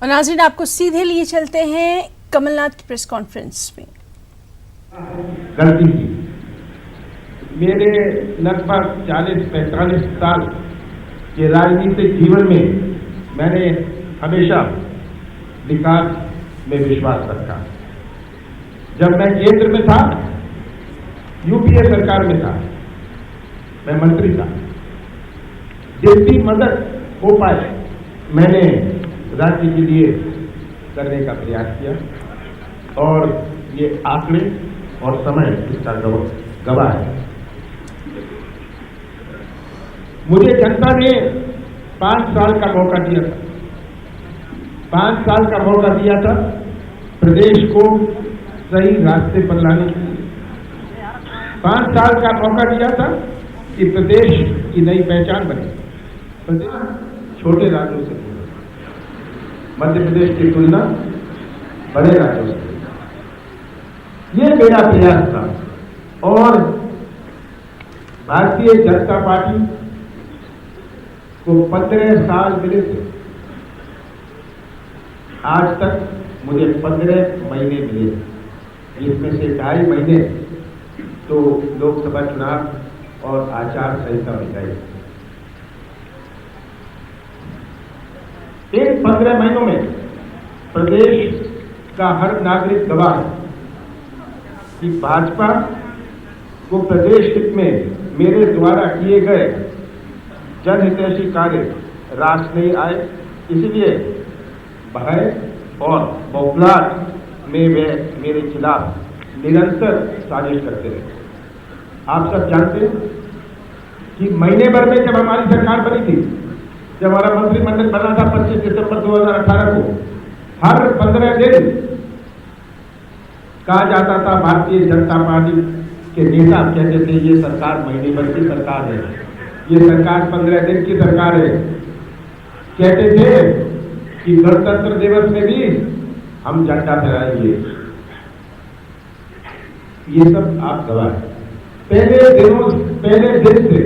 और नाज़रीन, आपको सीधे लिए चलते हैं कमलनाथ की प्रेस कॉन्फ्रेंस में। गलती की मेरे लगभग 40-45 साल के राजनीतिक जीवन में मैंने हमेशा विकास में विश्वास रखा। जब मैं केंद्र में था, यूपीए सरकार में था, मैं मंत्री था, जितनी मदद हो पाए मैंने राज्य के लिए करने का प्रयास किया और ये आंकड़े और समय इसका गवाह है। मुझे जनता ने 5 साल का मौका दिया था। 5 साल का मौका दिया था प्रदेश को सही रास्ते पर लाने के लिए। 5 साल का मौका दिया था कि प्रदेश की नई पहचान बने। प्रदेश छोटे राज्यों से मध्य प्रदेश की तुलना बड़े राज्यों से, ये मेरा प्रयास था। और भारतीय जनता पार्टी को 15 साल मिले थे, आज तक मुझे 15 महीने मिले, जिसमें से 2.5 महीने तो लोकसभा चुनाव और आचार संहिता में गए। इन 15 महीनों में प्रदेश का हर नागरिक गवाह है कि भाजपा को प्रदेश हित में मेरे द्वारा किए गए जनहितैषी कार्य रास नहीं आए। इसलिए भय और बौखलाहट में वे मेरे खिलाफ निरंतर साजिश करते रहे। आप सब जानते हैं कि महीने भर में जब हमारी सरकार बनी थी, जब हमारा मंत्रिमंडल बना था 25 दिसंबर 2018 को, हर 15 दिन कहा जाता था, भारतीय जनता पार्टी के नेता कहते थे ये सरकार महीने भर की सरकार है, ये सरकार 15 दिन की सरकार है। कहते थे कि गणतंत्र दिवस में भी हम झंडा फहराएंगे। ये सब आप गवाह हैं। पहले दिन से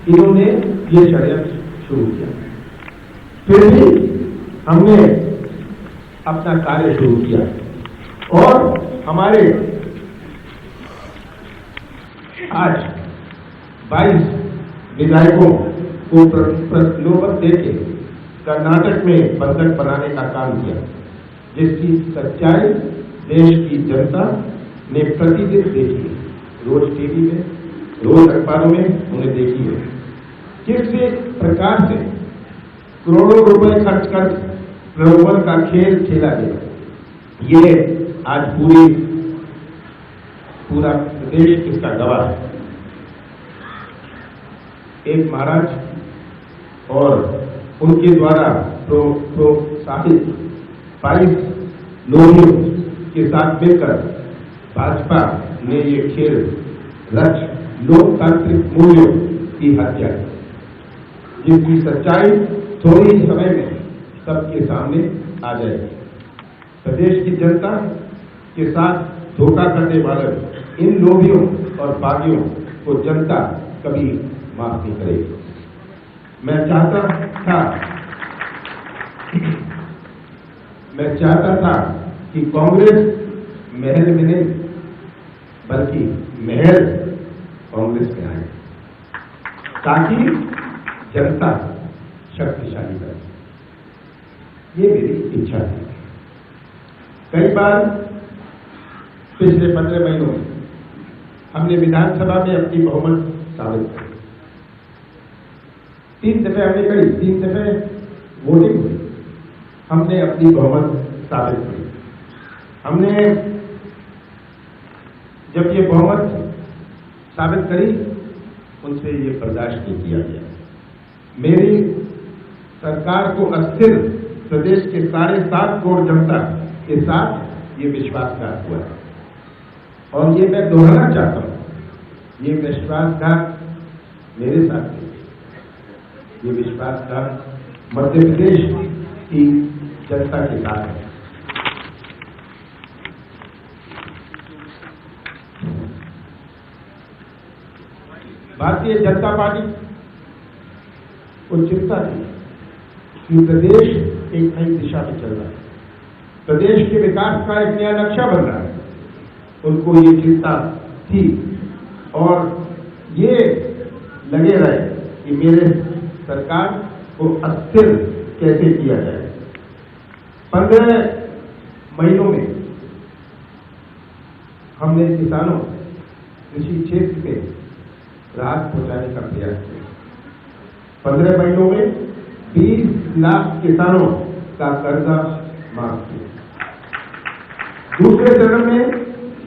इन्होंने ये षड्यंत्र शुरू किया, फिर भी हमने अपना कार्य शुरू किया और हमारे आज 22 विधायकों को प्रलोभन देके कर्नाटक में बंधक बनाने का काम किया, जिसकी सच्चाई देश की जनता ने प्रतिदिन देखी है। रोज टीवी में, रोज अखबारों में उन्हें देखी है किस प्रकार से करोड़ों रुपए खर्च कर प्रलोभन का खेल खेला गया। ये आज पूरा प्रदेश इसका गवाह है। एक महाराज और उनके द्वारा प्रोत्साहित 22 लोगों के साथ मिलकर भाजपा ने ये खेल रच लोकतांत्रिक मूल्यों की हत्या की, जिसकी सच्चाई थोड़ी ही समय में सबके सामने आ जाएगी। प्रदेश की जनता के साथ धोखा करने वाले इन लोभियों और बागियों को जनता कभी माफ नहीं करेगी। मैं चाहता था कि कांग्रेस महल में नहीं बल्कि महल कांग्रेस में आए, ताकि जनता शक्तिशाली बने। ये मेरी इच्छा थी। कई बार पिछले 15 महीनों में हमने विधानसभा में अपनी बहुमत साबित की। 3 दफे हमने करी, 3 दफे वोटिंग हुई, हमने अपनी बहुमत साबित की। हमने जब ये बहुमत साबित करी, उनसे ये बर्दाश्त नहीं किया गया। मेरी सरकार को अस्थिर प्रदेश के 7.5 करोड़ जनता के साथ ये विश्वासघात हुआ है और ये मैं दोहराना चाहता हूं। ये विश्वासघात मेरे साथ नहीं, ये विश्वासघात मध्य प्रदेश की जनता के साथ है। भारतीय जनता पार्टी को चिंता थी कि प्रदेश एक नई दिशा में चल रहा है, प्रदेश के विकास का एक नया नक्शा बन रहा है। उनको ये चिंता थी और ये लगे रहे कि मेरे सरकार को अस्थिर कैसे किया जाए। 15 महीनों में हमने किसानों कृषि क्षेत्र में राहत पहुंचाने का प्रयास किया। 15 महीनों में 20 लाख किसानों का कर्जा माफ किया। दूसरे चरण में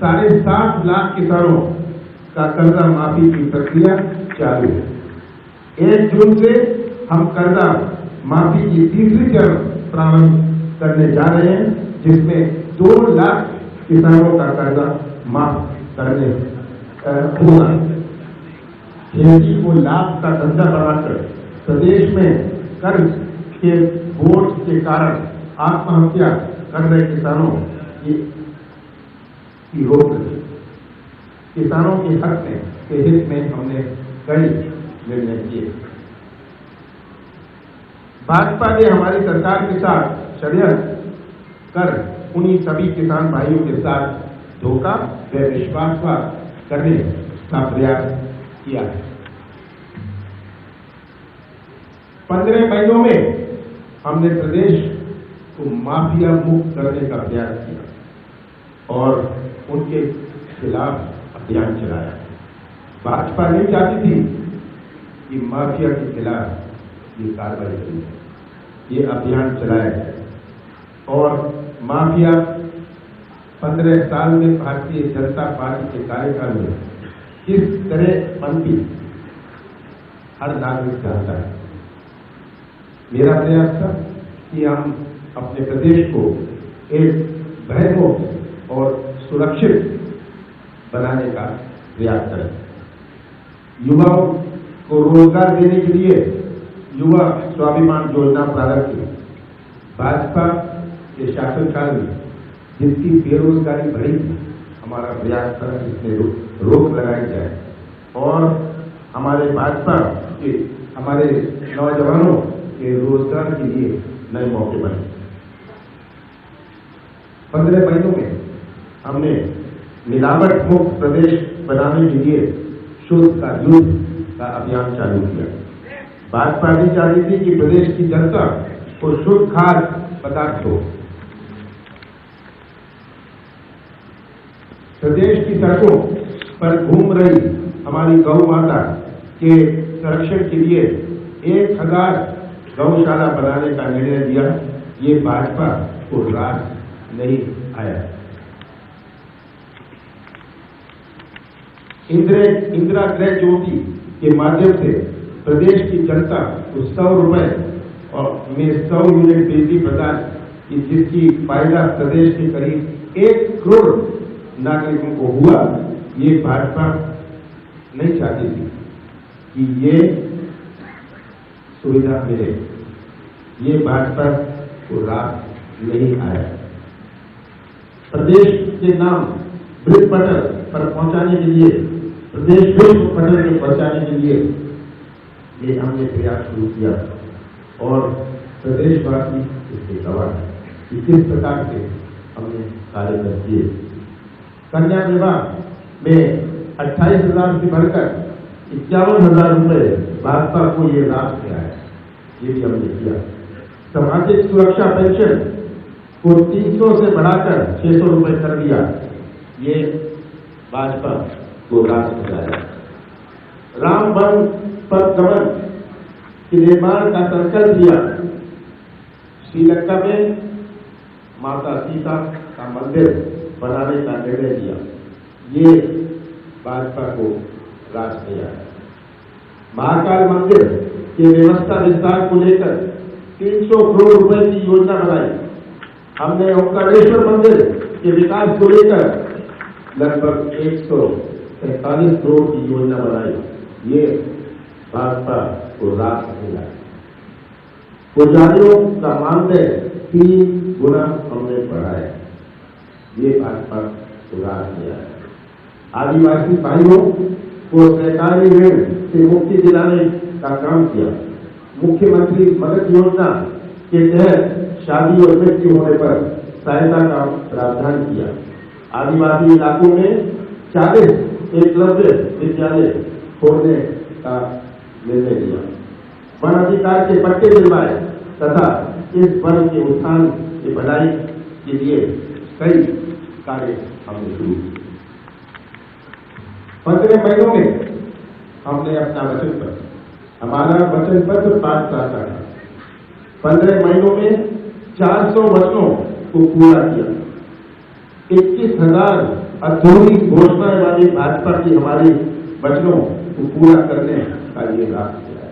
7.5 लाख किसानों का कर्जा माफी की प्रक्रिया चालू है। 1 जून से हम कर्जा माफी की तीसरी चरण प्रारंभ करने जा रहे हैं, जिसमें 2 लाख किसानों का कर्जा माफ करने होगा। खेती को लाभ का धंधा बनाकर प्रदेश में कर्ज के बोझ के कारण आत्महत्या कर रहे किसानों की रोक रही। किसानों के हक में के हित में हमने कई निर्णय किए। भाजपा ने हमारी सरकार के साथ षड्यंत्र कर उन्हीं सभी किसान भाइयों के साथ धोखा व विश्वासघात करने का प्रयास किया है। 15 महीनों में हमने प्रदेश को माफिया मुक्त करने का प्रयास किया और उनके खिलाफ अभियान चलाया। भाजपा नहीं चाहती थी कि माफिया के खिलाफ ये कार्रवाई की, ये अभियान चलाया और माफिया 15 साल में भारतीय जनता पार्टी के कार्यकाल में किस तरह बनती हर नागरिक चाहता है। मेरा प्रयास था कि हम अपने प्रदेश को एक भयमुक्त और सुरक्षित बनाने का प्रयास करें। युवाओं को रोजगार देने के लिए युवा स्वाभिमान योजना प्रारंभ की। भाजपा के शासनकाल में जिसकी बेरोजगारी बढ़ी थी, हमारा प्रयास था इसमें रोक लगाई जाए और हमारे भाजपा के हमारे नौजवानों के रोजगार के लिए नए मौके बने। 15 महीनों में हमने मिलावट मुक्त प्रदेश बनाने के लिए शुद्ध का युद्ध का अभियान चालू किया। भाजपा भी चाहती थी कि प्रदेश की जनता को शुद्ध खाद्य पदार्थ हो। प्रदेश की सड़कों पर घूम रही हमारी गौ माता के संरक्षण के लिए 1000 गौशाला बनाने का निर्णय लिया। ये भाजपा को रास नहीं आया। इंदिरा गृह ज्योति के माध्यम से प्रदेश की जनता को 100 रुपए और में 100 यूनिट बिजली प्रदान की, जिसकी फायदा प्रदेश के करीब 1 करोड़ नागरिकों को हुआ। ये भाजपा नहीं चाहती थी कि ये सुविधा मिले। ये भाजपा को रास नहीं आया। प्रदेश के नाम वृत्त पटल पर पहुंचाने के लिए, प्रदेश विश्व पटल में पहुंचाने के लिए ये हमने प्रयास शुरू किया और प्रदेशवासी इसके गवाह है कि किस प्रकार से हमने कार्य कर किए। कन्या विवाह में 28,000 से बढ़कर 51,000 रुपए भाजपा को ये लाभ दिया है, ये भी हमने किया। सामाजिक सुरक्षा पेंशन को 300 से बढ़ाकर 600 रुपए कर दिया, ये भाजपा को रास दिलाया। राम वन पर गमन के निर्माण का संकल्प लिया। श्रीलंका में माता सीता का मंदिर बनाने का निर्णय लिया, ये भाजपा को रास दिया। महाकाल मंदिर के व्यवस्था विस्तार को लेकर 300 करोड़ रुपए की योजना बनाई। हमने ओंकारेश्वर मंदिर के विकास को लेकर लगभग 143 करोड़ की योजना बनाई, ये भाजपा को रास मिला। पुजारियों का मानदेय 3 गुना हमने बढ़ाया, ये भाजपा को रास मिला। आदिवासी भाइयों को सरकारी ऋण से मुक्ति दिलाने का काम किया। मुख्यमंत्री मदद योजना के तहत शादी और मृत्यु होने पर सहायता का प्रावधान किया। आदिवासी इलाकों में 40 एकलव्य विद्यालय खोलने का निर्णय लिया। वन अधिकार के पट्टे दिलवाए तथा इस वन के उत्थान की भलाई के लिए कई कार्य हमने शुरू किए। 15 महीनों में हमने अपना वचन पत्र, हमारा वचन पत्र 5 साल का था। 15 महीनों में 400 वचनों को पूरा किया। 21,000 अधूरी घोषणाएं वाली भाजपा की हमारी वचनों को पूरा करने का ये रास्ता है।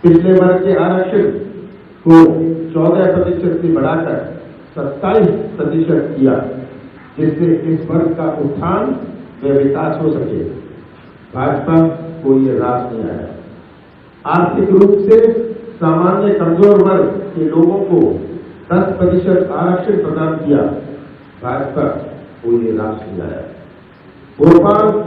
पिछले वर्ग के आरक्षण को 14% से बढ़ाकर 27% किया, जिससे इस वर्ग का उत्थान व विकास हो सके। भाजपा को ये रास नहीं आया। आर्थिक रूप से सामान्य कमजोर वर्ग के लोगों को 10% आरक्षण प्रदान किया। भाजपा को ये रास नहीं आया। भोपाल